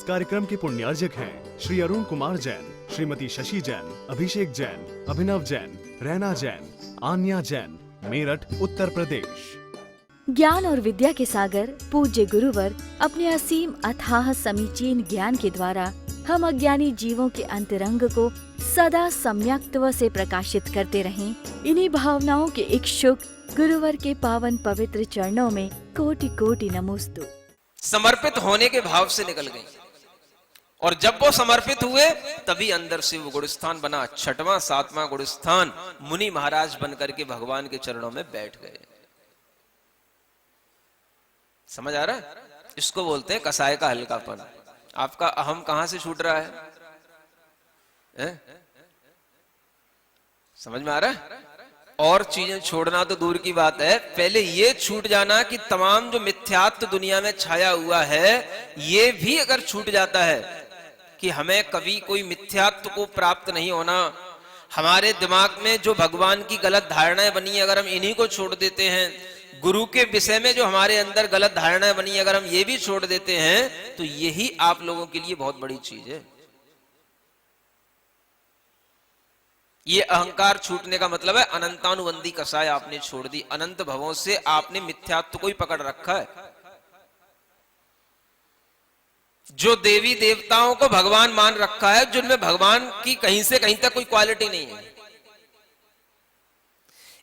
इस कार्यक्रम के पुण्यार्जक हैं श्री अरुण कुमार जैन, श्रीमती शशि जैन, अभिषेक जैन, अभिनव जैन, रैना जैन, आन्या जैन, मेरठ, उत्तर प्रदेश। ज्ञान और विद्या के सागर पूज्य गुरुवर अपने असीम अथाह समीचीन ज्ञान के द्वारा हम अज्ञानी जीवों के अंतरंग को सदा सम्यक्त्व से प्रकाशित करते रहें। इन्हीं भावनाओं के इच्छुक गुरुवर के पावन पवित्र चरणों में कोटि कोटि नमोस्तु। समर्पित होने के भाव से निकल गई और जब वो समर्पित हुए तभी अंदर से वो गुणस्थान बना। 6वां 7वां गुणस्थान मुनि महाराज बनकर के भगवान के चरणों में बैठ गए। समझ आ रहा है? इसको बोलते हैं कसाय का हल्कापन। आपका अहम कहां से छूट रहा है? समझ में आ रहा है? और चीजें छोड़ना तो दूर की बात है, पहले ये छूट जाना कि तमाम जो मिथ्यात्व दुनिया में छाया हुआ है ये भी अगर छूट जाता है कि हमें कभी कोई मिथ्यात्व को प्राप्त नहीं होना, हमारे दिमाग में जो भगवान की गलत धारणाएं बनी अगर हम इन्हीं को छोड़ देते हैं, गुरु के विषय में जो हमारे अंदर गलत धारणाएं बनी अगर हम ये भी छोड़ देते हैं, तो यही आप लोगों के लिए बहुत बड़ी चीज है। ये अहंकार छूटने का मतलब है अनंतानुबंधी कसाय आपने छोड़ दी। अनंत भवों से आपने मिथ्यात्व को ही पकड़ रखा है। जो देवी देवताओं को भगवान मान रखा है, जिनमें भगवान की कहीं से कहीं तक कोई क्वालिटी नहीं है,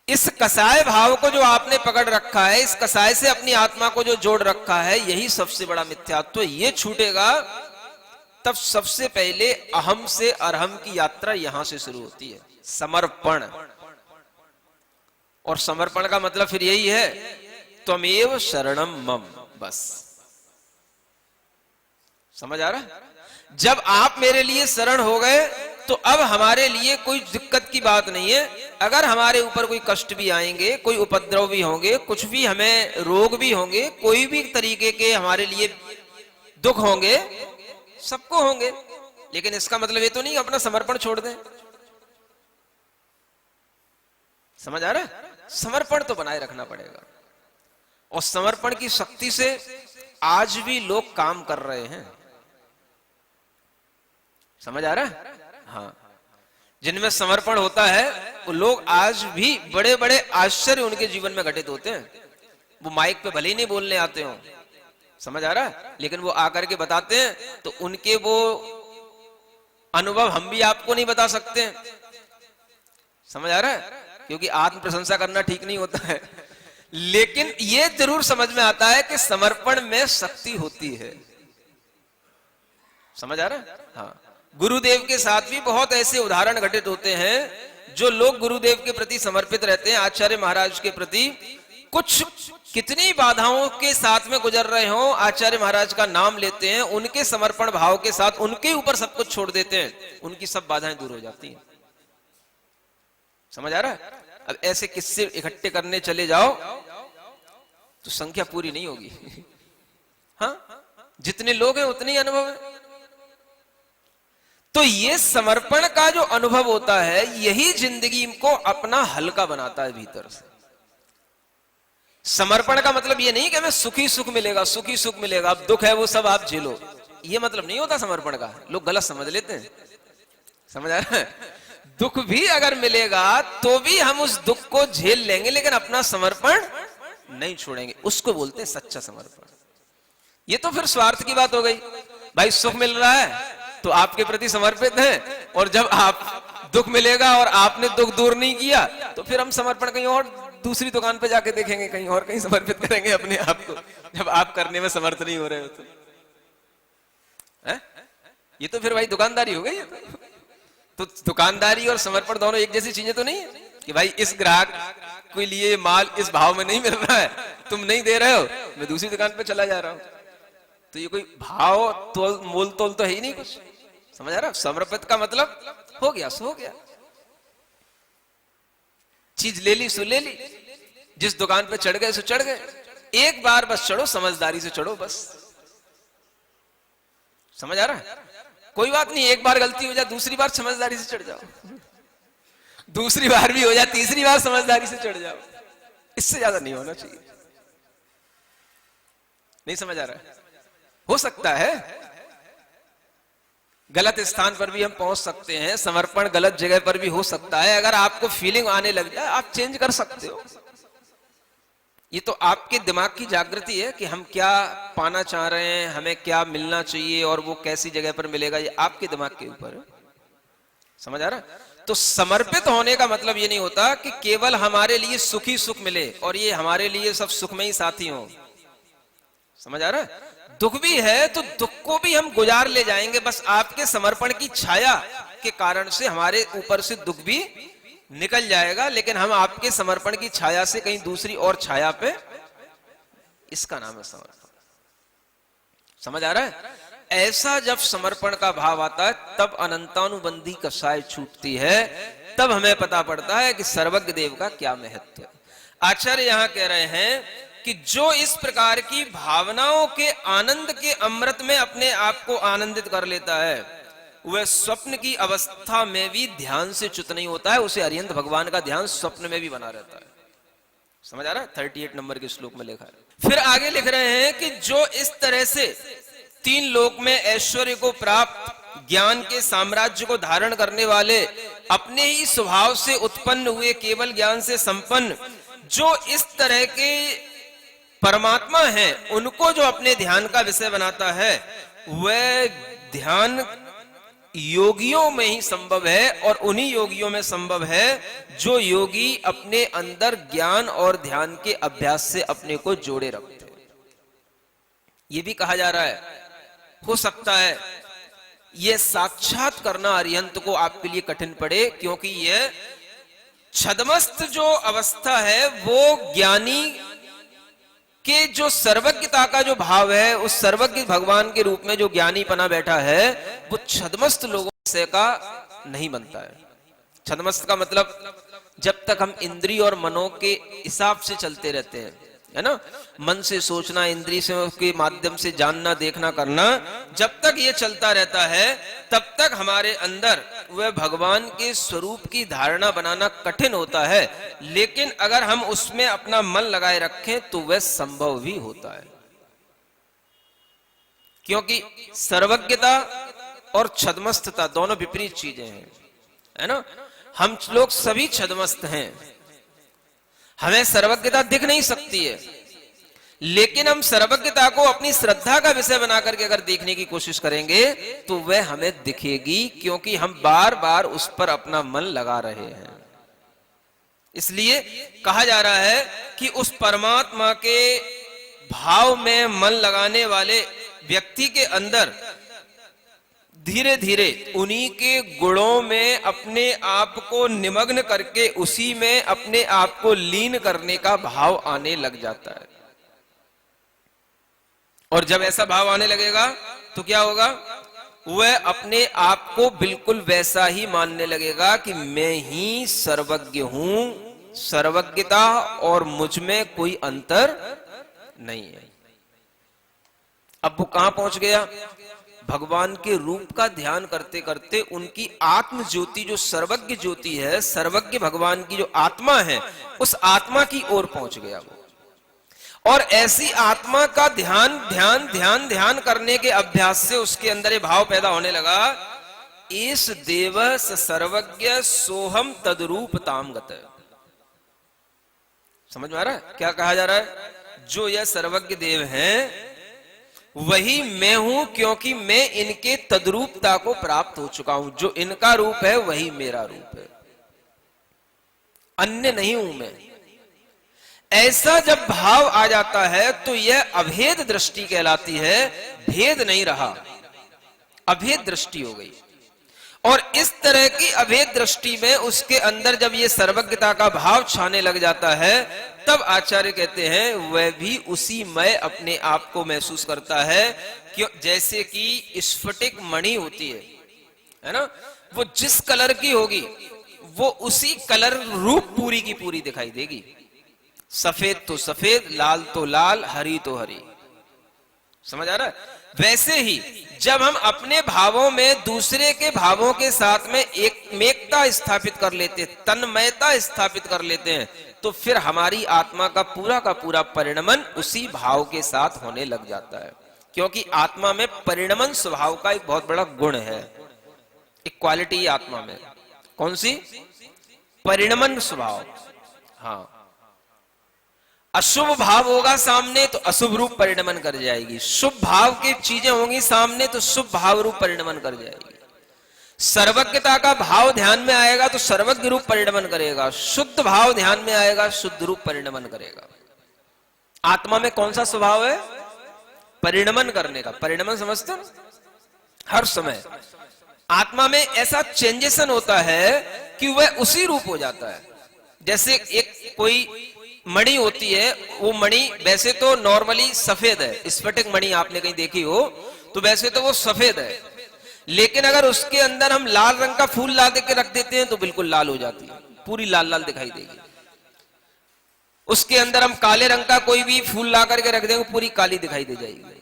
इस कसाय भाव को जो आपने पकड़ रखा है, इस कसाय से अपनी आत्मा को जो जोड़ रखा है, यही सबसे बड़ा मिथ्यात्व। ये छूटेगा तब सबसे पहले अहम से अरहम की यात्रा यहां से शुरू होती है, समर्पण। और समर्पण का मतलब फिर यही है, त्वमेव शरणम मम, बस। समझ आ रहा है? जब आप मेरे लिए शरण हो गए तो अब हमारे लिए कोई दिक्कत की बात नहीं है। अगर हमारे ऊपर कोई कष्ट भी आएंगे, कोई उपद्रव भी होंगे, कुछ भी हमें रोग भी होंगे, कोई भी तरीके के हमारे लिए दुख होंगे, सबको होंगे, लेकिन इसका मतलब ये तो नहीं अपना समर्पण छोड़ दें। समझ आ रहा है? समर्पण तो बनाए रखना पड़ेगा। और समर्पण की शक्ति से आज भी लोग काम कर रहे हैं। समझ आ रहा है? हाँ, जिनमें समर्पण होता है वो लोग आज भी बड़े बड़े आश्चर्य उनके जीवन में घटित होते हैं। वो माइक पे भले ही नहीं बोलने आते हो, समझ आ रहा है, लेकिन वो आकर के बताते हैं तो उनके वो अनुभव हम भी आपको नहीं बता सकते। समझ आ रहा है? क्योंकि आत्म प्रशंसा करना ठीक नहीं होता है, लेकिन ये जरूर समझ में आता है कि समर्पण में शक्ति होती है। समझ आ रहा है? हाँ, गुरुदेव के साथ भी बहुत ऐसे उदाहरण घटित होते हैं जो लोग गुरुदेव के प्रति समर्पित रहते हैं, आचार्य महाराज के प्रति कुछ कितनी बाधाओं के साथ में गुजर रहे हो, आचार्य महाराज का नाम लेते हैं, उनके समर्पण भाव के साथ उनके ऊपर सब कुछ छोड़ देते हैं, उनकी सब बाधाएं दूर हो जाती हैं। समझ आ रहा है? अब ऐसे किस्से इकट्ठे करने चले जाओ तो संख्या पूरी नहीं होगी। हाँ, जितने लोग हैं उतने ही अनुभव है। तो ये समर्पण का जो अनुभव होता है यही जिंदगी को अपना हल्का बनाता है भीतर से। समर्पण का मतलब ये नहीं कि हमें सुखी सुख मिलेगा, सुखी सुख मिलेगा, अब दुख है वो सब आप झेलो, ये मतलब नहीं होता समर्पण का। लोग गलत समझ लेते हैं। समझ आ रहा है? दुख भी अगर मिलेगा तो भी हम उस दुख को झेल लेंगे, लेकिन अपना समर्पण नहीं छोड़ेंगे। उसको बोलते हैं सच्चा समर्पण। ये तो फिर स्वार्थ की बात हो गई। भाई सुख मिल रहा है तो आपके प्रति समर्पित हैं, और जब आप दुख मिलेगा और आपने दुख दूर नहीं किया तो फिर हम समर्पण कहीं और दूसरी दुकान पे जाके देखेंगे, कहीं और कहीं समर्पित करेंगे अपने आप को, जब आप करने में समर्थ नहीं हो रहे हो तो। ये तो फिर भाई दुकानदारी हो गई। तो दुकानदारी और समर्पण दोनों एक जैसी चीजें तो नहीं है कि भाई इस ग्राहक के लिए माल इस भाव में नहीं मिल रहा है, तुम नहीं दे रहे हो, मैं दूसरी दुकान पे चला जा रहा हूं। तो ये कोई भाव तोल मोल तोल तो है ही नहीं कुछ। समझ आ रहा? समर्पित का मतलब हो गया सो हो गया, चीज ले ली सो ले ली, जिस दुकान पे चढ़ गए सो चढ़ गए। एक बार बस चढ़ो, समझदारी से चढ़ो बस। समझ आ रहा है? कोई बात नहीं, एक बार गलती हो जाए, दूसरी बार समझदारी से चढ़ जाओ, दूसरी बार भी हो जाए, तीसरी बार समझदारी से चढ़ जाओ। इससे ज्यादा नहीं होना चाहिए। नहीं समझ आ रहा है? हो सकता है गलत स्थान पर भी हम पहुंच सकते हैं, समर्पण गलत जगह पर भी हो सकता है। अगर आपको फीलिंग आने लग जाए आप चेंज कर सकते हो। ये तो आपके दिमाग की जागृति है कि हम क्या पाना चाह रहे हैं, हमें क्या मिलना चाहिए और वो कैसी जगह पर मिलेगा, ये आपके दिमाग के ऊपर है। समझ आ रहा है? तो समर्पित होने का मतलब ये नहीं होता कि केवल हमारे लिए सुखी सुख मिले और ये हमारे लिए सब सुखमयी साथी हो। समझ आ रहा है? दुख भी है तो दुख को भी हम गुजार ले जाएंगे, बस आपके समर्पण की छाया के कारण से हमारे ऊपर से दुख भी निकल जाएगा, लेकिन हम आपके समर्पण की छाया से कहीं दूसरी और छाया पे, इसका नाम है समर्पण। समझ आ रहा है? ऐसा जब समर्पण का भाव आता है तब अनंतानुबंधी कसाय छूटती है, तब हमें पता पड़ता है कि सर्वज्ञ देव का क्या महत्व है। आचार्य यहां कह रहे हैं कि जो इस प्रकार की भावनाओं के आनंद के अमृत में अपने आप को आनंदित कर लेता है, वह स्वप्न की अवस्था में भी ध्यान से च्युत नहीं होता है, उसे अरिहंत भगवान का ध्यान स्वप्न में भी बना रहता है। समझ आ रहा है? 38 नंबर के श्लोक में लिखा है। फिर आगे लिख रहे हैं कि जो इस तरह से 3 लोक में ऐश्वर्य को प्राप्त, ज्ञान के साम्राज्य को धारण करने वाले, अपने ही स्वभाव से उत्पन्न हुए केवल ज्ञान से संपन्न जो इस तरह के परमात्मा हैं, उनको जो अपने ध्यान का विषय बनाता है, वह ध्यान योगियों में ही संभव है और उन्हीं योगियों में संभव है जो योगी अपने अंदर ज्ञान और ध्यान के अभ्यास से अपने को जोड़े रखते हैं। यह भी कहा जा रहा है, हो सकता है यह साक्षात करना अरिहंत को आपके लिए कठिन पड़े, क्योंकि यह छदमस्त जो अवस्था है वो ज्ञानी के जो सर्वज्ञता का जो भाव है, उस सर्वज्ञ भगवान के रूप में जो ज्ञानी पना बैठा है, वो छदमस्त लोगों से का नहीं बनता है। छदमस्त का मतलब जब तक हम इंद्रिय और मनो के हिसाब से चलते रहते हैं, है ना, मन से सोचना, इंद्रिय से के माध्यम से जानना, देखना, करना, जब तक ये चलता रहता है तब तक हमारे अंदर वह भगवान के स्वरूप की धारणा बनाना कठिन होता है। लेकिन अगर हम उसमें अपना मन लगाए रखें तो वह संभव भी होता है, क्योंकि सर्वज्ञता और छदमस्तता दोनों विपरीत चीजें हैं, है ना। हम लोग सभी छदमस्त हैं, हमें सर्वज्ञता दिख नहीं सकती है, लेकिन हम सर्वज्ञता को अपनी श्रद्धा का विषय बनाकर के अगर देखने की कोशिश करेंगे तो वह हमें दिखेगी, क्योंकि हम बार बार उस पर अपना मन लगा रहे हैं। इसलिए कहा जा रहा है कि उस परमात्मा के भाव में मन लगाने वाले व्यक्ति के अंदर धीरे धीरे उन्हीं के गुणों में अपने आप को निमग्न करके उसी में अपने आप को लीन करने का भाव आने लग जाता है। और जब ऐसा भाव आने लगेगा तो क्या होगा, वह अपने आप को बिल्कुल वैसा ही मानने लगेगा कि मैं ही सर्वज्ञ हूं, सर्वज्ञता और मुझ में कोई अंतर नहीं है। अब वो कहां पहुंच गया, भगवान के रूप का ध्यान करते करते उनकी आत्म ज्योति जो सर्वज्ञ ज्योति है, सर्वज्ञ भगवान की जो आत्मा है, उस आत्मा की ओर पहुंच गया वो। और ऐसी आत्मा का ध्यान ध्यान ध्यान ध्यान करने के अभ्यास से उसके अंदर ये भाव पैदा होने लगा, इस देवस सर्वज्ञ सोहम तद्रूपताम गत। समझ में आ रहा है क्या कहा जा रहा है? जो यह सर्वज्ञ देव हैं वही मैं हूं, क्योंकि मैं इनके तद्रूपता को प्राप्त हो चुका हूं। जो इनका रूप है वही मेरा रूप है, अन्य नहीं हूं मैं। ऐसा जब भाव आ जाता है तो यह अभेद दृष्टि कहलाती है, भेद नहीं रहा, अभेद दृष्टि हो गई। और इस तरह की अभेद दृष्टि में उसके अंदर जब ये सर्वज्ञता का भाव छाने लग जाता है, तब आचार्य कहते हैं वह भी उसी मय अपने आप को महसूस करता है, क्यों जैसे कि स्फटिक मणि होती है ना, वो जिस कलर की होगी वो उसी कलर रूप पूरी की पूरी दिखाई देगी। सफेद तो सफेद, लाल तो लाल, हरी तो हरी। समझ आ रहा है? वैसे ही जब हम अपने भावों में दूसरे के भावों के साथ में एकमेकता स्थापित कर लेते, तन्मयता स्थापित कर लेते हैं, तो फिर हमारी आत्मा का पूरा परिणमन उसी भाव के साथ होने लग जाता है। क्योंकि आत्मा में परिणमन स्वभाव का एक बहुत बड़ा गुण है। एक क्वालिटी आत्मा में, कौन सी? परिणमन स्वभाव। हाँ, अशुभ भाव होगा सामने तो अशुभ रूप परिणमन कर जाएगी, शुभ भाव की चीजें होंगी सामने तो शुभ भाव रूप परिणमन कर जाएगी। सर्वज्ञता का भाव ध्यान में आएगा तो सर्वज्ञ रूप परिणमन करेगा, शुद्ध भाव ध्यान में आएगा शुद्ध रूप परिणमन करेगा। आत्मा में कौन सा स्वभाव है? परिणमन करने का। परिणमन समझते हो? हर समय आत्मा में ऐसा चेंजेशन होता है कि वह उसी रूप हो जाता है। जैसे एक कोई मणि होती है, वो मणि वैसे तो नॉर्मली सफेद है, स्फटिक मणि आपने कहीं देखी हो तो वैसे तो वो सफेद है, लेकिन अगर उसके अंदर हम लाल रंग का फूल ला के रख देते हैं तो बिल्कुल लाल हो जाती है, पूरी लाल लाल दिखाई देगी। उसके अंदर हम काले रंग का कोई भी फूल ला करके रख देंगे, पूरी काली दिखाई दे जाएगी।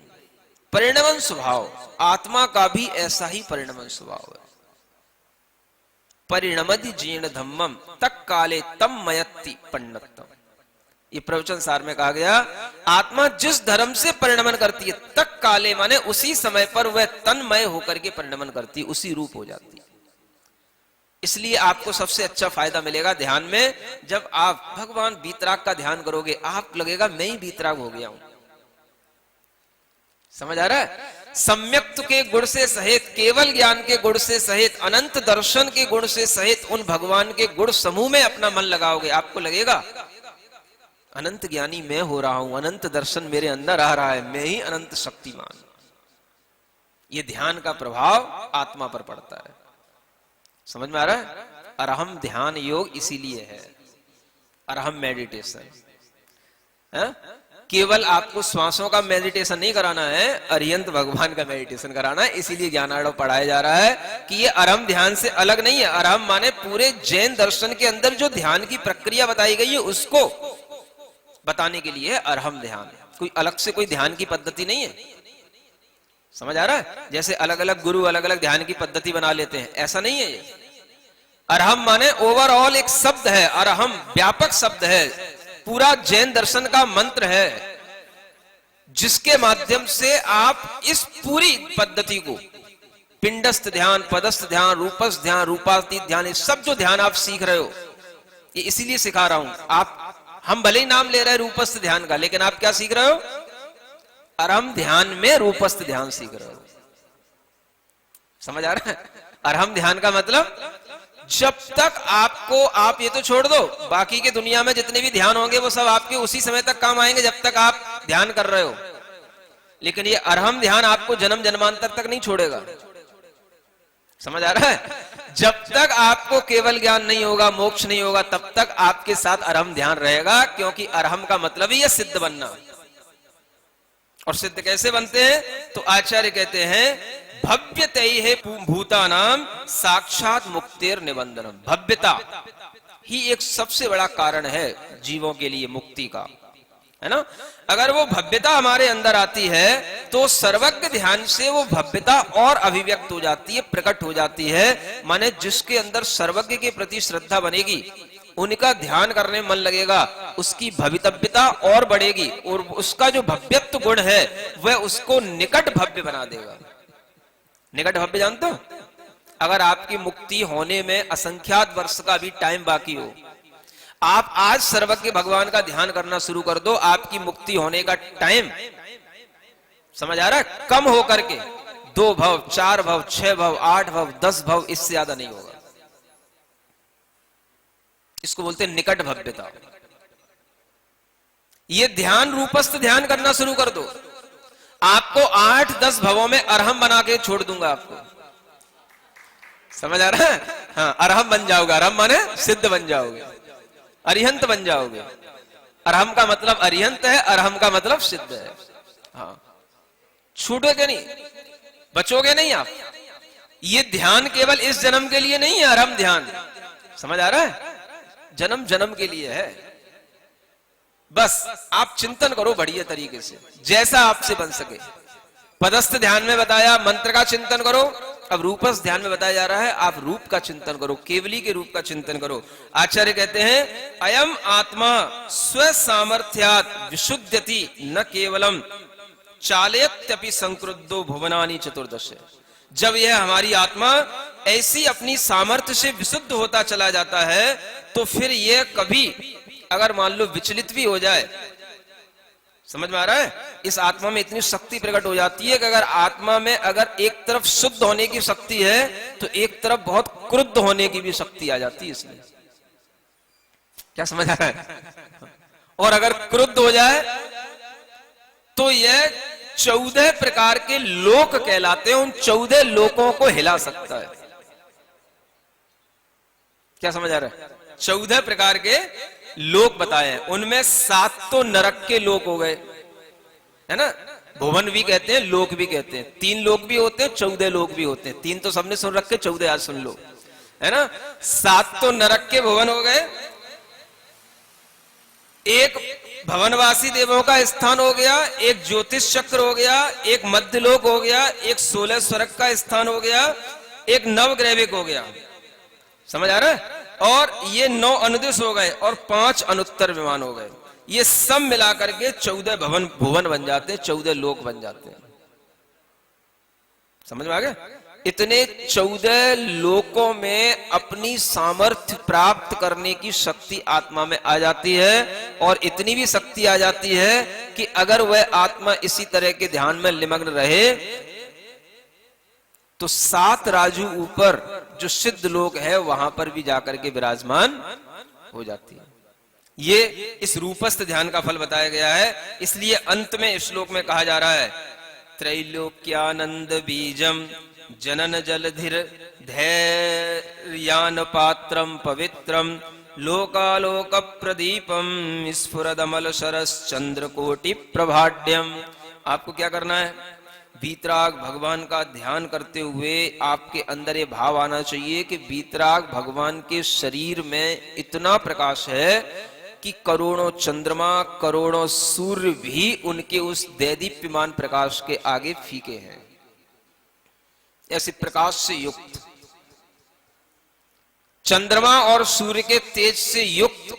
परिणमन स्वभाव आत्मा का भी ऐसा ही परिणमन स्वभाव है। परिणमति जीर्ण धम्मम तक काले तम मयत्ति पन्नतम। ये प्रवचन सार में कहा गया, आत्मा जिस धर्म से परिणमन करती है तक काले माने उसी समय पर वह तन्मय होकर के परिणमन करती है, उसी रूप हो जाती है। इसलिए आपको सबसे अच्छा फायदा मिलेगा ध्यान में, जब आप भगवान वीतराग का ध्यान करोगे, आप लगेगा मैं ही वीतराग हो गया हूं। समझ आ रहा है? सम्यक्त के गुण से सहित, केवल ज्ञान के गुण से सहित, अनंत दर्शन के गुण से सहित उन भगवान के गुण समूह में अपना मन लगाओगे, आपको लगेगा अनंत ज्ञानी मैं हो रहा हूं, अनंत दर्शन मेरे अंदर आ रहा है, मैं ही अनंत शक्तिमान। ये ध्यान का प्रभाव आत्मा पर पड़ता है। समझ में आ रहा है? अरहम ध्यान योग इसीलिए है, अरहम मेडिटेशन है? केवल आपको श्वासों का मेडिटेशन नहीं कराना है, अरिहंत भगवान का मेडिटेशन कराना है। इसीलिए ज्ञानार्णव पढ़ाया जा रहा है कि ये अरहम ध्यान से अलग नहीं है। अरहम माने पूरे जैन दर्शन के अंदर जो ध्यान की प्रक्रिया बताई गई है उसको बताने के लिए अरहम ध्यान, कोई अलग से कोई ध्यान की पद्धति नहीं है। समझ आ रहा है? जैसे अलग अलग गुरु अलग अलग ध्यान की पद्धति बना लेते हैं, ऐसा नहीं है ये। अरहम माने ओवरऑल एक शब्द है, अरहम व्यापक शब्द है, पूरा जैन दर्शन का मंत्र है, जिसके माध्यम से आप इस पूरी पद्धति को पिंडस्थ ध्यान, पदस्थ ध्यान, रूपस्थ ध्यान, रूपातीत ध्यान, ये सब जो ध्यान आप सीख रहे हो, ये इसीलिए सिखा रहा हूं। आप हम भले ही नाम ले रहे हैं रूपस्थ ध्यान का, लेकिन आप क्या सीख रहे हो? अरहम ध्यान में रूपस्थ ध्यान सीख रहे हो। समझ आ रहा है? अरहम ध्यान का मतलब जब तक आपको, आप ये तो छोड़ दो, बाकी के दुनिया में जितने भी ध्यान होंगे वो सब आपके उसी समय तक काम आएंगे जब तक आप ध्यान कर रहे हो, लेकिन ये अरहम ध्यान आपको जन्म जन्मांतर तक नहीं छोड़ेगा। समझ आ रहा है? जब तक आपको केवल ज्ञान नहीं होगा, मोक्ष नहीं होगा, तब तक आपके साथ अरहम ध्यान रहेगा, क्योंकि अरहम का मतलब ही है सिद्ध बनना। और सिद्ध कैसे बनते हैं? तो आचार्य कहते हैं भव्यतैः है भूतानाम साक्षात मुक्तेर निबंधनम। भव्यता ही एक सबसे बड़ा कारण है जीवों के लिए मुक्ति का, है ना? अगर वो भव्यता हमारे अंदर आती है तो सर्वज्ञ ध्यान से वो भव्यता और अभिव्यक्त हो जाती है, प्रकट हो जाती है। माने जिसके अंदर सर्वज्ञ के प्रति श्रद्धा बनेगी, उनका ध्यान करने में मन लगेगा, उसकी भवितव्यता और बढ़ेगी, और उसका जो भव्यत्व गुण है वह उसको निकट भव्य बना देगा। निकट भव्य जानते हो? अगर आपकी मुक्ति होने में असंख्यात वर्ष का भी टाइम बाकी हो, आप आज सर्वज्ञ भगवान का ध्यान करना शुरू कर दो, आपकी मुक्ति होने का टाइम, समझ आ रहा है, कम हो करके 2 भव, 4 भव, 6 भव, 8 भव, 10 भव, इससे ज्यादा नहीं होगा। इसको बोलते हैं निकट भव्यता। ये ध्यान रूपस्थ ध्यान करना शुरू कर दो, आपको 8-10 भवों में अरहम बना के छोड़ दूंगा आपको। समझ आ रहा है? हाँ, अरहम बन जाओगे। अरहम माने सिद्ध बन जाओगे, अरिहंत बन जाओगे। अरहम का मतलब अरिहंत है, अरहम का मतलब सिद्ध है। हाँ, छूटोगे नहीं, बचोगे नहीं आप। ये ध्यान केवल इस जन्म के लिए नहीं है, अरहम ध्यान, समझ आ रहा है, जन्म जन्म के लिए है। बस आप चिंतन करो बढ़िया तरीके से, जैसा आपसे बन सके। पदस्थ ध्यान में बताया मंत्र का चिंतन करो, अब रूपस्थ ध्यान में बताया जा रहा है आप रूप का चिंतन करो, केवली के रूप का चिंतन करो। आचार्य कहते हैं अयम आत्मा स्व सामर्थ्यात् विशुद्ध्यति न केवलम चालयत्यपि संक्रुद्धो भुवनानि चतुर्दश। जब यह हमारी आत्मा ऐसी अपनी सामर्थ्य से विशुद्ध होता चला जाता है, तो फिर यह कभी अगर मान लो विचलित भी हो जाए, समझ में आ रहा है, इस आत्मा में इतनी शक्ति प्रकट हो जाती है कि अगर आत्मा में अगर एक तरफ शुद्ध होने की शक्ति है तो एक तरफ बहुत क्रुद्ध होने की भी शक्ति आ जाती है इसमें। क्या समझ आ रहा है? और अगर क्रुद्ध हो जाए तो यह 14 प्रकार के लोक कहलाते हैं, उन 14 लोकों को हिला सकता है। क्या समझ आ रहा है? 14 प्रकार के लोक बताए हैं, उनमें 7 तो नरक के लोक हो गए, है ना, भुवन भी कहते हैं, लोक भी कहते हैं। 3 लोक भी होते हैं, 14 लोक भी होते हैं। 3 तो सबने सुन रखे, 14 आज सुन लो, है ना। 7 तो नरक के भुवन हो गए, एक भवनवासी देवों का स्थान हो गया, एक ज्योतिष चक्र हो गया, एक मध्यलोक हो गया, एक 16 स्वर्ग का स्थान हो गया, एक नवग्रैविक हो गया। समझ आ रहा है? और ये 9 अनुदिश हो गए और 5 अनुत्तर विमान हो गए। ये सब मिलाकर के 14 भुवन बन जाते हैं, 14 लोक बन जाते हैं। समझ में आ गया? इतने 14 लोकों में अपनी सामर्थ्य प्राप्त करने की शक्ति आत्मा में आ जाती है, और इतनी भी शक्ति आ जाती है कि अगर वह आत्मा इसी तरह के ध्यान में निमग्न रहे तो 7 राजू ऊपर जो सिद्ध लोक है वहां पर भी जाकर के विराजमान हो जाती है। ये इस रूपस्थ ध्यान का फल बताया गया है। इसलिए अंत में इस श्लोक में कहा जा रहा है, त्रैलोक्यानंद बीजम जनन जलधिर धैर्यान पात्रम पवित्रम लोकालोक प्रदीपम स्फुरदमल शरस चंद्रकोटि प्रभाड्यम। आपको क्या करना है? वीतराग भगवान का ध्यान करते हुए आपके अंदर ये भाव आना चाहिए कि वीतराग भगवान के शरीर में इतना प्रकाश है कि करोड़ों चंद्रमा, करोड़ों सूर्य भी उनके उस दैदीप्यमान प्रकाश के आगे फीके हैं। ऐसे प्रकाश से युक्त, चंद्रमा और सूर्य के तेज से युक्त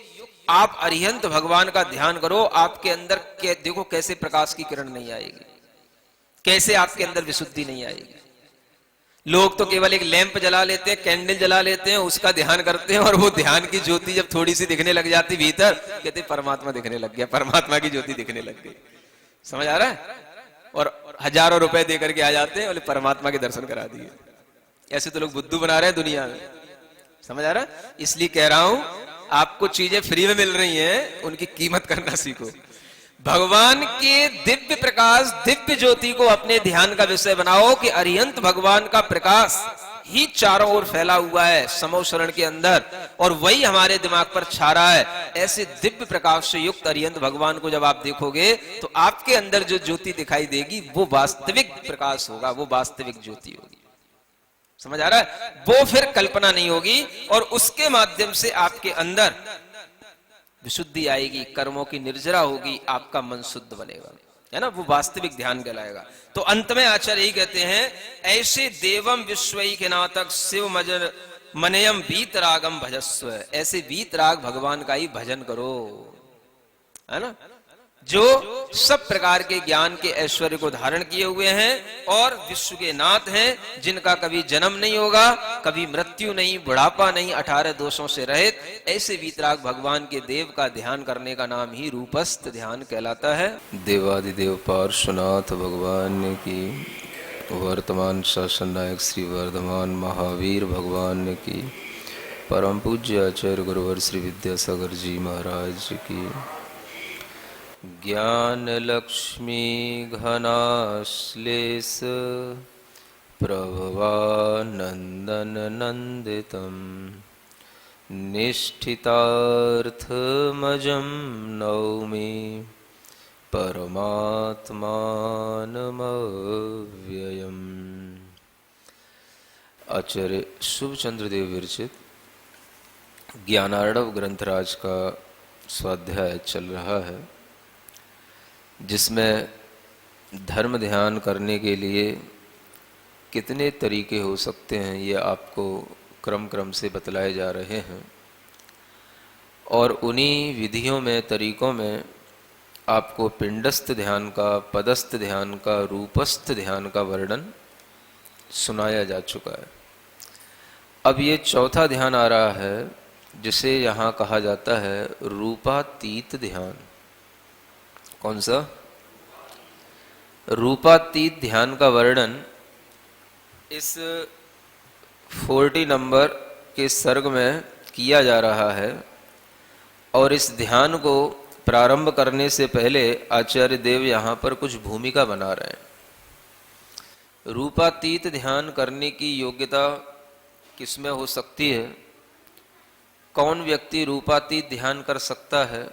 आप अरिहंत भगवान का ध्यान करो, आपके अंदर देखो कैसे प्रकाश की किरण नहीं आएगी, कैसे आपके अंदर विशुद्धि नहीं आएगी। लोग तो केवल एक लैंप जला लेते हैं, कैंडल जला लेते हैं, उसका ध्यान करते हैं, और वो ध्यान की ज्योति जब थोड़ी सी दिखने लग जाती भीतर, कहते परमात्मा दिखने लग गया, परमात्मा की ज्योति दिखने लग गई। समझ आ रहा है? और हजारों रुपए दे करके आ जाते हैं, बोले परमात्मा के दर्शन करा दिए। ऐसे तो लोग बुद्धू बना रहे हैं दुनिया में। समझ आ रहा है? इसलिए कह रहा हूं, आपको चीजें फ्री में मिल रही हैं, उनकी कीमत करना सीखो। भगवान के दिव्य प्रकाश, दिव्य ज्योति को अपने ध्यान का विषय बनाओ कि अरिहंत भगवान का प्रकाश ही चारों ओर फैला हुआ है समो शरण के अंदर, और वही हमारे दिमाग पर छा रहा है। ऐसे दिव्य प्रकाश से युक्त अरिहंत भगवान को जब आप देखोगे तो आपके अंदर जो ज्योति दिखाई देगी वो वास्तविक प्रकाश होगा, वो वास्तविक ज्योति होगी। समझ आ रहा है? वो फिर कल्पना नहीं होगी, और उसके माध्यम से आपके अंदर विशुद्धि आएगी, कर्मों की निर्जरा होगी, आपका मन शुद्ध बनेगा, है ना, वो वास्तविक ध्यान कहलाएगा। तो अंत में आचार्य यही कहते हैं, ऐसे देवम विश्वैकनाथक शिव मजन मनयम वीतरागम भजस्व। ऐसे वीतराग भगवान का ही भजन करो, है ना, जो सब प्रकार के ज्ञान के ऐश्वर्य को धारण किए हुए हैं और विश्व के नाथ हैं, जिनका कभी जन्म नहीं होगा, कभी मृत्यु नहीं, बुढ़ापा नहीं, 18 दोषों से रहित। ऐसे वीतराग भगवान के देव का ध्यान करने का नाम ही रूपस्थ ध्यान कहलाता है। देवादिदेव पार्श्वनाथ भगवान की, वर्तमान शासन नायक श्री वर्धमान महावीर भगवान की, परम पूज्य आचार्य गुरुवर श्री विद्यासागर जी महाराज की, ज्ञान लक्ष्मी घनाश्लेष प्रभवानंदन नंदितम निष्ठितार्थमजं नौमि परमात्मानमव्ययम्। आचार्य शुभचंद्र देव विरचित ज्ञानार्णव ग्रंथराज का स्वाध्याय चल रहा है, जिसमें धर्म ध्यान करने के लिए कितने तरीके हो सकते हैं ये आपको क्रम क्रम से बतलाए जा रहे हैं, और उन्हीं विधियों में, तरीकों में आपको पिंडस्थ ध्यान का, पदस्थ ध्यान का, रूपस्थ ध्यान का वर्णन सुनाया जा चुका है। अब ये चौथा ध्यान आ रहा है जिसे यहाँ कहा जाता है रूपातीत ध्यान। कौन सा? रूपातीत ध्यान का वर्णन इस 40 नंबर के सर्ग में किया जा रहा है। और इस ध्यान को प्रारंभ करने से पहले आचार्य देव यहाँ पर कुछ भूमिका बना रहे हैं। रूपातीत ध्यान करने की योग्यता किसमें हो सकती है? कौन व्यक्ति रूपातीत ध्यान कर सकता है?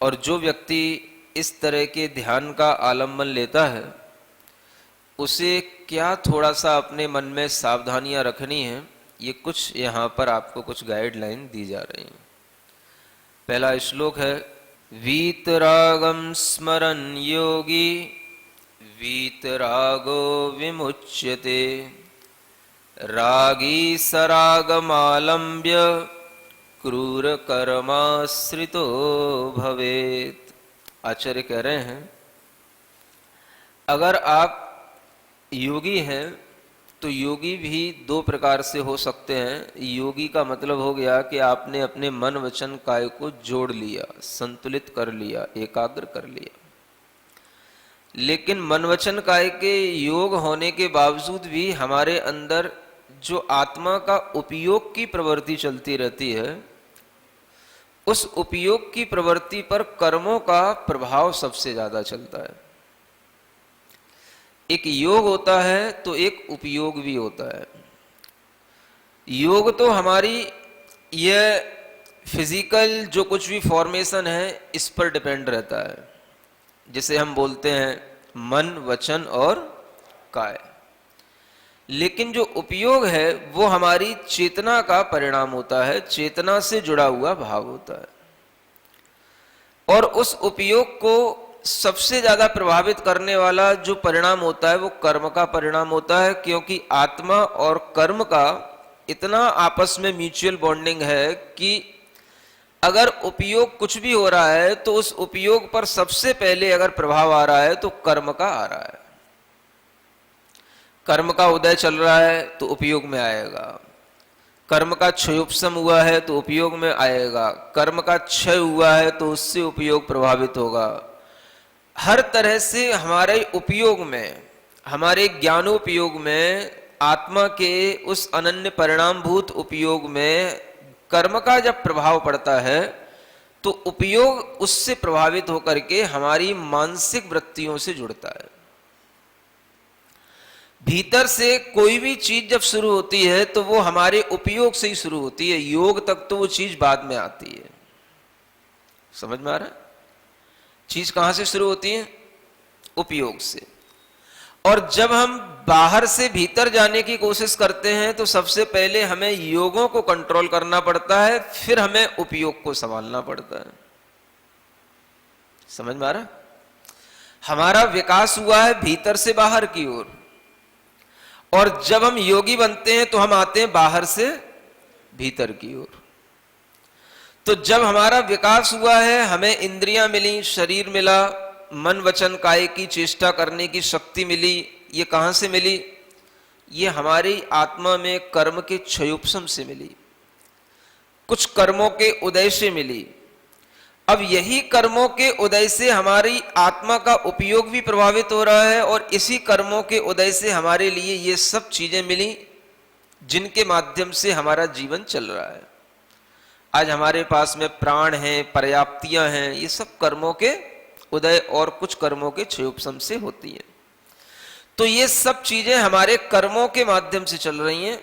और जो व्यक्ति इस तरह के ध्यान का आलम्बन लेता है उसे क्या थोड़ा सा अपने मन में सावधानियां रखनी है, ये कुछ यहाँ पर आपको कुछ गाइडलाइन दी जा रही हैं। पहला श्लोक है, वीतरागम स्मरन् योगी वीतरागो विमुच्यते रागी सरागमालम्ब्य क्रूर कर्माश्रितो भवेत्। आचार्य कह रहे हैं अगर आप योगी हैं तो योगी भी दो प्रकार से हो सकते हैं। योगी का मतलब हो गया कि आपने अपने मन वचन काय को जोड़ लिया, संतुलित कर लिया, एकाग्र कर लिया। लेकिन मन वचन काय के योग होने के बावजूद भी हमारे अंदर जो आत्मा का उपयोग की प्रवृत्ति चलती रहती है, उस उपयोग की प्रवृत्ति पर कर्मों का प्रभाव सबसे ज्यादा चलता है। एक योग होता है तो एक उपयोग भी होता है। योग तो हमारी यह फिजिकल जो कुछ भी फॉर्मेशन है इस पर डिपेंड रहता है, जिसे हम बोलते हैं मन, वचन और काय। लेकिन जो उपयोग है वो हमारी चेतना का परिणाम होता है, चेतना से जुड़ा हुआ भाव होता है। और उस उपयोग को सबसे ज्यादा प्रभावित करने वाला जो परिणाम होता है वो कर्म का परिणाम होता है, क्योंकि आत्मा और कर्म का इतना आपस में म्यूचुअल बॉन्डिंग है कि अगर उपयोग कुछ भी हो रहा है तो उस उपयोग पर सबसे पहले अगर प्रभाव आ रहा है तो कर्म का आ रहा है। कर्म का उदय चल रहा है तो उपयोग में आएगा, कर्म का क्षयोपशम हुआ है तो उपयोग में आएगा, कर्म का क्षय हुआ है तो उससे उपयोग प्रभावित होगा। हर तरह से हमारे उपयोग में, हमारे ज्ञानोपयोग में, आत्मा के उस अनन्य परिणामभूत उपयोग में कर्म का जब प्रभाव पड़ता है तो उपयोग उससे प्रभावित होकर के हमारी मानसिक वृत्तियों से जुड़ता है। भीतर से कोई भी चीज जब शुरू होती है तो वो हमारे उपयोग से ही शुरू होती है, योग तक तो वो चीज बाद में आती है। समझ में आ रहा है? चीज कहां से शुरू होती है? उपयोग से। और जब हम बाहर से भीतर जाने की कोशिश करते हैं तो सबसे पहले हमें योगों को कंट्रोल करना पड़ता है, फिर हमें उपयोग को संभालना पड़ता है। समझ में आ रहा? हमारा विकास हुआ है भीतर से बाहर की ओर, और जब हम योगी बनते हैं तो हम आते हैं बाहर से भीतर की ओर। तो जब हमारा विकास हुआ है, हमें इंद्रियां मिली, शरीर मिला, मन वचन काय की चेष्टा करने की शक्ति मिली, ये कहां से मिली? ये हमारी आत्मा में कर्म के क्षयोपशम से मिली, कुछ कर्मों के उदय से मिली। अब यही कर्मों के उदय से हमारी आत्मा का उपयोग भी प्रभावित हो रहा है, और इसी कर्मों के उदय से हमारे लिए ये सब चीजें मिली जिनके माध्यम से हमारा जीवन चल रहा है। आज हमारे पास में प्राण हैं, पर्याप्तियां हैं, ये सब कर्मों के उदय और कुछ कर्मों के क्षयोपशम से होती है। तो ये सब चीजें हमारे कर्मों के माध्यम से चल रही हैं,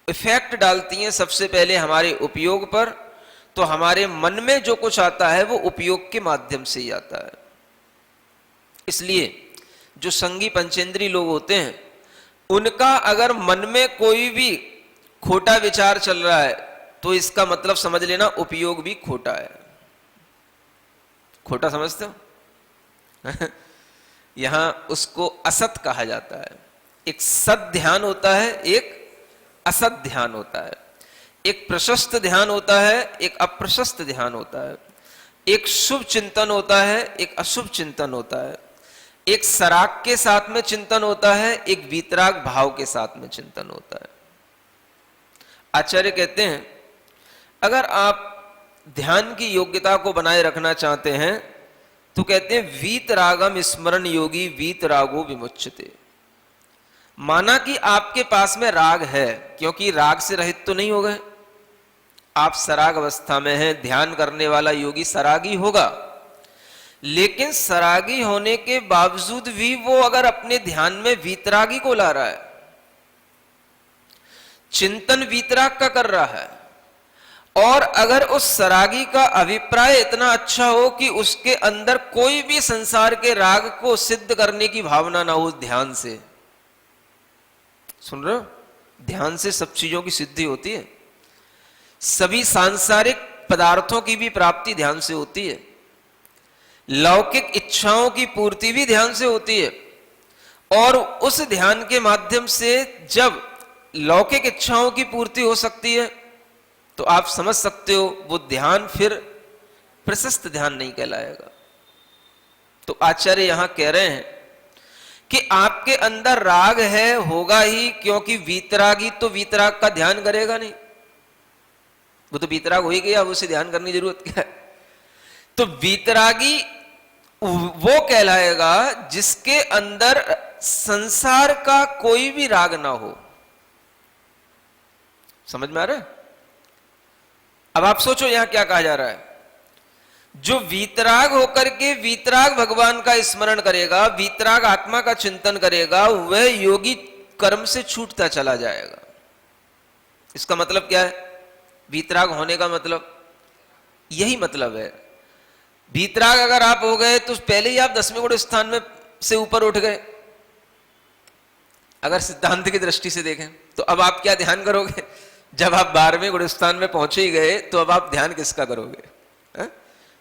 इफेक्ट डालती हैं सबसे पहले हमारे उपयोग पर। तो हमारे मन में जो कुछ आता है वो उपयोग के माध्यम से ही आता है। इसलिए जो संगी पंचेंद्री लोग होते हैं, उनका अगर मन में कोई भी खोटा विचार चल रहा है तो इसका मतलब समझ लेना उपयोग भी खोटा है। खोटा समझते हो? यहां उसको असत कहा जाता है। एक सत ध्यान होता है, एक असत ध्यान होता है। एक प्रशस्त ध्यान होता है, एक अप्रशस्त ध्यान होता है। एक शुभ चिंतन होता है, एक अशुभ चिंतन होता है। एक सराग के साथ में चिंतन होता है, एक वीतराग भाव के साथ में चिंतन होता है। आचार्य कहते हैं अगर आप ध्यान की योग्यता को बनाए रखना चाहते हैं तो कहते हैं वीतरागम स्मरण योगी वीतरागो विमुच्यते। माना कि आपके पास में राग है, क्योंकि राग से रहित तो नहीं हो गए, आप सराग अवस्था में हैं, ध्यान करने वाला योगी सरागी होगा, लेकिन सरागी होने के बावजूद भी वो अगर अपने ध्यान में वीतरागी को ला रहा है, चिंतन वीतराग का कर रहा है, और अगर उस सरागी का अभिप्राय इतना अच्छा हो कि उसके अंदर कोई भी संसार के राग को सिद्ध करने की भावना ना हो, ध्यान से, सुन रहे हो, ध्यान से सब चीजों की सिद्धि होती है, सभी सांसारिक पदार्थों की भी प्राप्ति ध्यान से होती है, लौकिक इच्छाओं की पूर्ति भी ध्यान से होती है, और उस ध्यान के माध्यम से जब लौकिक इच्छाओं की पूर्ति हो सकती है तो आप समझ सकते हो वो ध्यान फिर प्रशस्त ध्यान नहीं कहलाएगा। तो आचार्य यहां कह रहे हैं कि आपके अंदर राग है, होगा ही, क्योंकि वीतरागी तो वीतराग का ध्यान करेगा नहीं, वो तो वीतराग हो ही गया, अब उसे ध्यान करने की जरूरत क्या है। तो वीतरागी वो कहलाएगा जिसके अंदर संसार का कोई भी राग ना हो। समझ में आ रहा है? अब आप सोचो यहां क्या कहा जा रहा है। जो वीतराग होकर के वीतराग भगवान का स्मरण करेगा, वीतराग आत्मा का चिंतन करेगा, वह योगी कर्म से छूटता चला जाएगा। इसका मतलब क्या है? वीतराग होने का मतलब यही मतलब है। वीतराग अगर आप हो गए तो पहले ही आप 10वें गुण स्थान में से ऊपर उठ गए, अगर सिद्धांत की दृष्टि से देखें तो। अब आप क्या ध्यान करोगे? जब आप 12वें गुण स्थान में पहुंचे ही गए तो अब आप ध्यान किसका करोगे?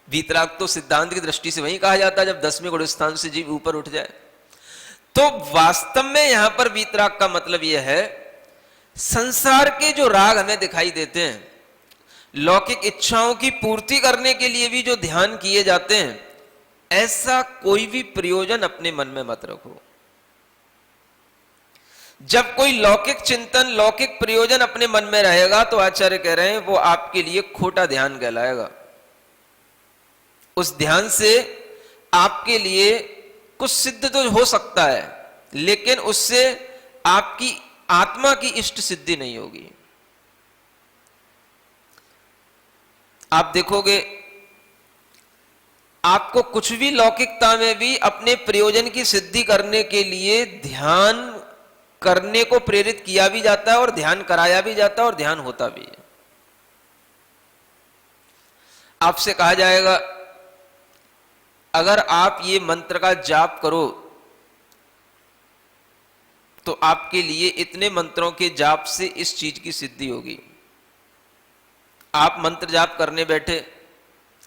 वीतराग तो सिद्धांत की दृष्टि से वही कहा जाता है जब 10वें गुण स्थान से जीव ऊपर उठ जाए। तो वास्तव में यहां पर वीतराग का मतलब यह है, संसार के जो राग हमें दिखाई देते हैं, लौकिक इच्छाओं की पूर्ति करने के लिए भी जो ध्यान किए जाते हैं, ऐसा कोई भी प्रयोजन अपने मन में मत रखो। जब कोई लौकिक चिंतन, लौकिक प्रयोजन अपने मन में रहेगा तो आचार्य कह रहे हैं वो आपके लिए खोटा ध्यान कहलाएगा। उस ध्यान से आपके लिए कुछ सिद्ध तो हो सकता है, लेकिन उससे आपकी आत्मा की इष्ट सिद्धि नहीं होगी। आप देखोगे आपको कुछ भी लौकिकता में भी अपने प्रयोजन की सिद्धि करने के लिए ध्यान करने को प्रेरित किया भी जाता है और ध्यान कराया भी जाता है और ध्यान होता भी है। आपसे कहा जाएगा अगर आप ये मंत्र का जाप करो तो आपके लिए इतने मंत्रों के जाप से इस चीज की सिद्धि होगी। आप मंत्र जाप करने बैठे,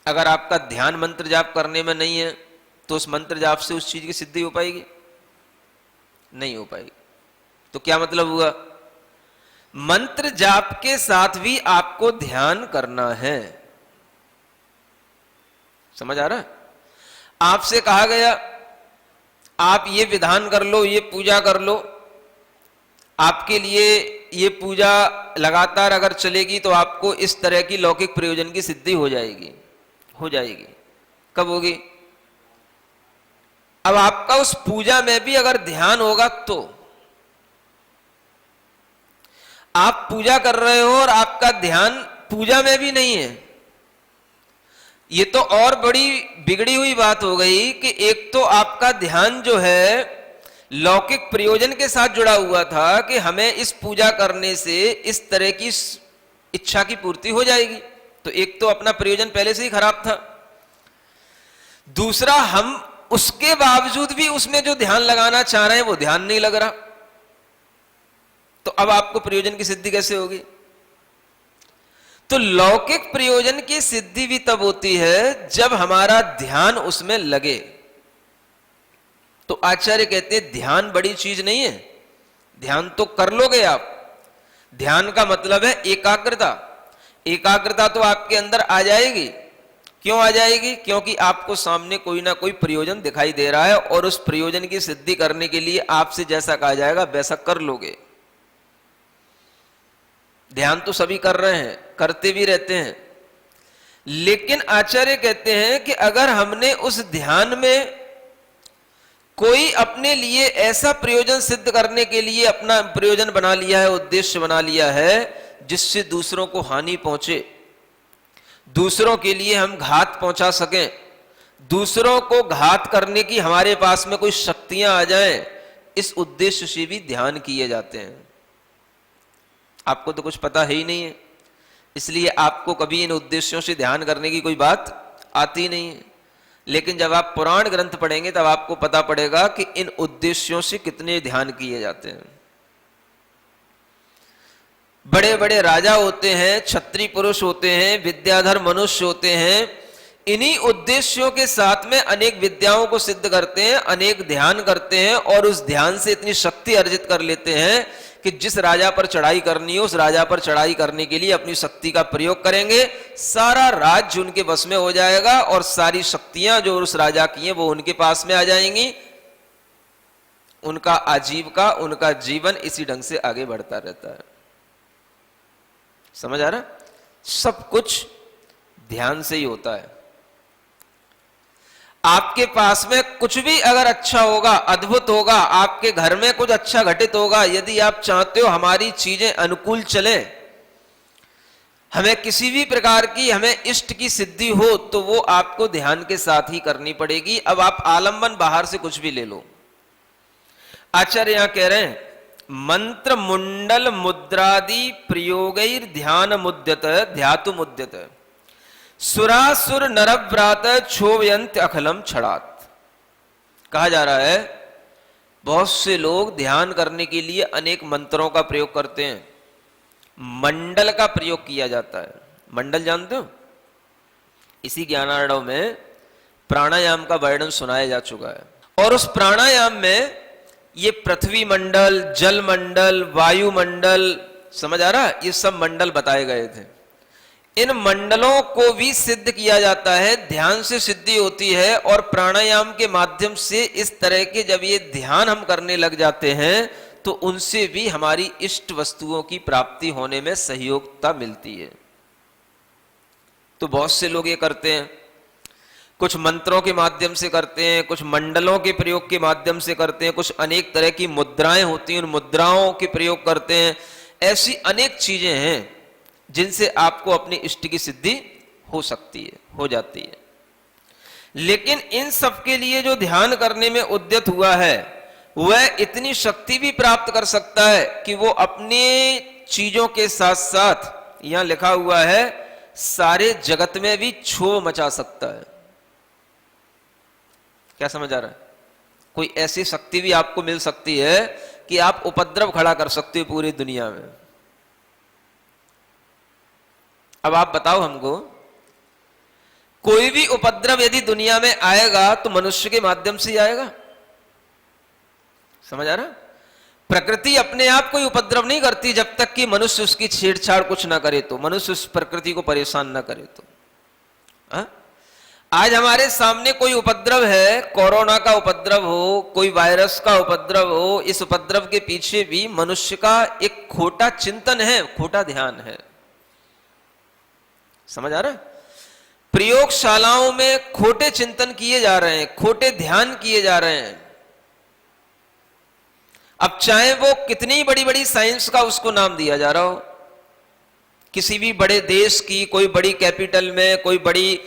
अगर आपका ध्यान मंत्र जाप करने में नहीं है तो उस मंत्र जाप से उस चीज की सिद्धि हो पाएगी? नहीं हो पाएगी। तो क्या मतलब हुआ? मंत्र जाप के साथ भी आपको ध्यान करना है। समझ आ रहा है? आपसे कहा गया आप ये विधान कर लो, ये पूजा कर लो, आपके लिए ये पूजा लगातार अगर चलेगी तो आपको इस तरह की लौकिक प्रयोजन की सिद्धि हो जाएगी। हो जाएगी। कब होगी? अब आपका उस पूजा में भी अगर ध्यान होगा तो। आप पूजा कर रहे हो और आपका ध्यान पूजा में भी नहीं है, ये तो और बड़ी बिगड़ी हुई बात हो गई कि एक तो आपका ध्यान जो है लौकिक प्रयोजन के साथ जुड़ा हुआ था कि हमें इस पूजा करने से इस तरह की इच्छा की पूर्ति हो जाएगी, तो एक तो अपना प्रयोजन पहले से ही खराब था। दूसरा, हम उसके बावजूद भी उसमें जो ध्यान लगाना चाह रहे हैं वो ध्यान नहीं लग रहा, तो अब आपको प्रयोजन की सिद्धि कैसे होगी? तो लौकिक प्रयोजन की सिद्धि भी तब होती है जब हमारा ध्यान उसमें लगे। तो आचार्य कहते हैं ध्यान बड़ी चीज नहीं है, ध्यान तो कर लोगे आप। ध्यान का मतलब है एकाग्रता। एकाग्रता तो आपके अंदर आ जाएगी। क्यों आ जाएगी? क्योंकि आपको सामने कोई ना कोई प्रयोजन दिखाई दे रहा है और उस प्रयोजन की सिद्धि करने के लिए आपसे जैसा कहा जाएगा वैसा कर लोगे। ध्यान तो सभी कर रहे हैं, करते भी रहते हैं, लेकिन आचार्य कहते हैं कि अगर हमने उस ध्यान में कोई अपने लिए ऐसा प्रयोजन सिद्ध करने के लिए अपना प्रयोजन बना लिया है, उद्देश्य बना लिया है, जिससे दूसरों को हानि पहुंचे, दूसरों के लिए हम घात पहुंचा सकें, दूसरों को घात करने की हमारे पास में कोई शक्तियां आ जाएं, इस उद्देश्य से भी ध्यान किए जाते हैं। आपको तो कुछ पता है ही नहीं है, इसलिए आपको कभी इन उद्देश्यों से ध्यान करने की कोई बात आती नहीं है। लेकिन जब आप पुराण ग्रंथ पढ़ेंगे तब आपको पता पड़ेगा कि इन उद्देश्यों से कितने ध्यान किए जाते हैं। बड़े बड़े राजा होते हैं, क्षत्रिय पुरुष होते हैं, विद्याधर मनुष्य होते हैं, इन्हीं उद्देश्यों के साथ में अनेक विद्याओं को सिद्ध करते हैं, अनेक ध्यान करते हैं और उस ध्यान से इतनी शक्ति अर्जित कर लेते हैं कि जिस राजा पर चढ़ाई करनी हो उस राजा पर चढ़ाई करने के लिए अपनी शक्ति का प्रयोग करेंगे, सारा राज्य उनके बस में हो जाएगा और सारी शक्तियां जो उस राजा की हैं वो उनके पास में आ जाएंगी। उनका आजीविका, उनका जीवन इसी ढंग से आगे बढ़ता रहता है। समझ आ रहा? सब कुछ ध्यान से ही होता है। आपके पास में कुछ भी अगर अच्छा होगा, अद्भुत होगा, आपके घर में कुछ अच्छा घटित होगा, यदि आप चाहते हो हमारी चीजें अनुकूल चले, हमें किसी भी प्रकार की हमें इष्ट की सिद्धि हो, तो वो आपको ध्यान के साथ ही करनी पड़ेगी। अब आप आलंबन बाहर से कुछ भी ले लो। आचार्य यहां कह रहे हैं, मंत्र मुंडल मुद्रादि प्रयोगैर ध्यान मुद्यत ध्यातु मुद्यत सुरासुर नरव्रात क्षोभयंत अखलम छड़ात। कहा जा रहा है बहुत से लोग ध्यान करने के लिए अनेक मंत्रों का प्रयोग करते हैं। मंडल का प्रयोग किया जाता है। मंडल जानते हो? इसी ज्ञानार्णव में प्राणायाम का वर्णन सुनाया जा चुका है और उस प्राणायाम में ये पृथ्वी मंडल, जल मंडल, वायु मंडल, समझ आ रहा है, ये सब मंडल बताए गए थे। इन मंडलों को भी सिद्ध किया जाता है, ध्यान से सिद्धि होती है और प्राणायाम के माध्यम से इस तरह के जब ये ध्यान हम करने लग जाते हैं तो उनसे भी हमारी इष्ट वस्तुओं की प्राप्ति होने में सहयोगिता मिलती है। तो बहुत से लोग ये करते हैं, कुछ मंत्रों के माध्यम से करते हैं, कुछ मंडलों के प्रयोग के माध्यम से करते हैं, कुछ अनेक तरह की मुद्राएं होती हैं, उन मुद्राओं के प्रयोग करते हैं। ऐसी अनेक चीजें हैं जिनसे आपको अपनी इष्ट की सिद्धि हो सकती है, हो जाती है। लेकिन इन सब के लिए जो ध्यान करने में उद्यत हुआ है वह इतनी शक्ति भी प्राप्त कर सकता है कि वो अपने चीजों के साथ साथ, यहां लिखा हुआ है, सारे जगत में भी क्षोभ मचा सकता है। क्या समझ आ रहा है? कोई ऐसी शक्ति भी आपको मिल सकती है कि आप उपद्रव खड़ा कर सकते हो पूरी दुनिया में। अब आप बताओ हमको, कोई भी उपद्रव यदि दुनिया में आएगा तो मनुष्य के माध्यम से ही आएगा। समझ आ रहा? प्रकृति अपने आप कोई उपद्रव नहीं करती जब तक कि मनुष्य उसकी छेड़छाड़ कुछ ना करे, तो मनुष्य उस प्रकृति को परेशान ना करे तो। आज हमारे सामने कोई उपद्रव है, कोरोना का उपद्रव हो, कोई वायरस का उपद्रव हो, इस उपद्रव के पीछे भी मनुष्य का एक खोटा चिंतन है, खोटा ध्यान है। समझ आ रहा है? प्रयोगशालाओं में खोटे चिंतन किए जा रहे हैं, खोटे ध्यान किए जा रहे हैं। अब चाहे वो कितनी बड़ी बड़ी साइंस का उसको नाम दिया जा रहा हो, किसी भी बड़े देश की कोई बड़ी कैपिटल में कोई बड़ी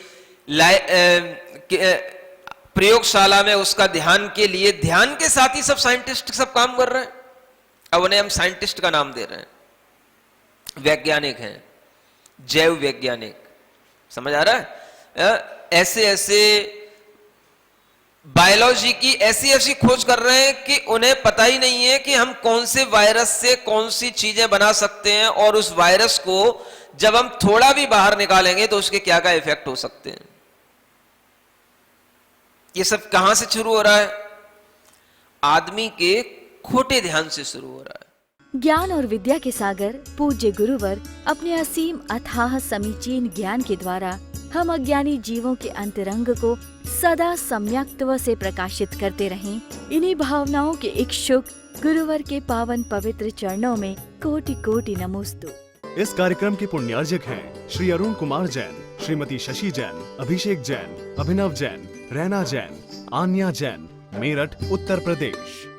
प्रयोगशाला में उसका ध्यान के लिए, ध्यान के साथ ही सब साइंटिस्ट सब काम कर रहे हैं। अब उन्हें हम साइंटिस्ट का नाम दे रहे हैं, वैज्ञानिक हैं, जैव वैज्ञानिक। समझ आ रहा है? ऐसे ऐसे बायोलॉजी की ऐसी ऐसी खोज कर रहे हैं कि उन्हें पता ही नहीं है कि हम कौन से वायरस से कौन सी चीजें बना सकते हैं और उस वायरस को जब हम थोड़ा भी बाहर निकालेंगे तो उसके क्या क्या इफेक्ट हो सकते हैं। ये सब कहां से शुरू हो रहा है? आदमी के खोटे ध्यान से शुरू हो रहा है। ज्ञान और विद्या के सागर पूज्य गुरुवर अपने असीम अथाह समीचीन ज्ञान के द्वारा हम अज्ञानी जीवों के अंतरंग को सदा सम्यक्त्व से प्रकाशित करते रहें। इन्हीं भावनाओं के इच्छुक गुरुवर के पावन पवित्र चरणों में कोटि कोटि नमोस्तु। इस कार्यक्रम के पुण्यार्जक हैं श्री अरुण कुमार जैन, श्रीमती शशि जैन, अभिषेक जैन, अभिनव जैन, रैना जैन, आन्या जैन, मेरठ, उत्तर प्रदेश।